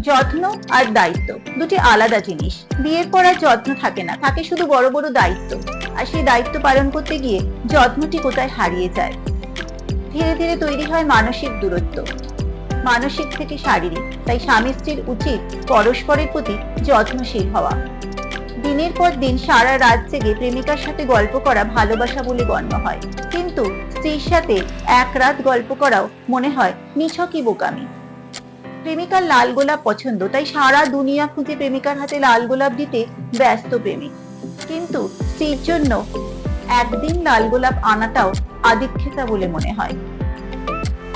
যত্ন আর দায়িত্ব দুটি আলাদা জিনিস। বিয়ের পর আর যত্ন থাকে না, থাকে শুধু বড় বড় দায়িত্ব। আর সেই দায়িত্ব পালন করতে গিয়ে যত্নটি কোথায় হারিয়ে যায়। ধীরে ধীরে তৈরি হয় মানসিক দূরত্ব, মানসিক থেকে শারীরিক। তাই স্বামী স্ত্রীর উচিত পরস্পরের প্রতি যত্নশীল হওয়া। দিনের পর দিন সারা রাত জেগে প্রেমিকার সাথে গল্প করা ভালোবাসা বলে গণ্য হয়, কিন্তু স্ত্রীর সাথে এক রাত গল্প করাও মনে হয় নিছকই বোকামি। প্রেমিকার লাল গোলাপ পছন্দ, তাই সারা দুনিয়া খুঁজে প্রেমিকার হাতে লাল গোলাপ দিতে ব্যস্ত প্রেমিক। কিন্তু স্ত্রীর জন্য একদিন লাল গোলাপ আনাটাও আদিক্ষেতা বলে মনে হয়।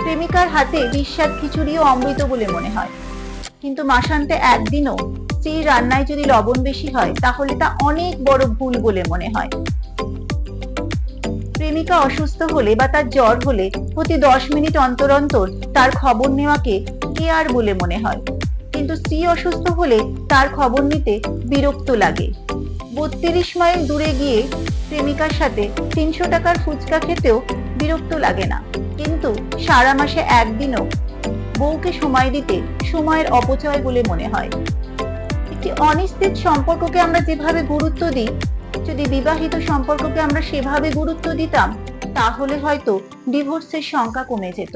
প্রেমিকার হাতে বিস্বাদ খিচুড়িও অমৃত বলে মনে হয়, কিন্তু মাসান্তে একদিনও স্ত্রীর রান্নায় যদি লবণ বেশি হয় তাহলে তা অনেক বড় ভুল বলে মনে হয়। প্রেমিকা অসুস্থ হলে বা তার জ্বর হলে প্রতি 10 মিনিট অন্তর অন্তর তার খবর নেওয়াকে কেয়ার বলে মনে হয়, কিন্তু স্ত্রী অসুস্থ হলে তার খবর নিতে বিরক্ত লাগে। 32 মাইল দূরে গিয়ে প্রেমিকার সাথে 300 টাকার ফুচকা খেতেও বিরক্ত লাগে না, কিন্তু সারা মাসে একদিনও বউকে সময় দিতে সময়ের অপচয় বলে মনে হয়। একটি অনিশ্চিত সম্পর্ককে আমরা যেভাবে গুরুত্ব দিই, যদি বিবাহিত সম্পর্ককে আমরা সেভাবে গুরুত্ব দিতাম তাহলে হয়তো ডিভোর্সের সংখ্যা কমে যেত।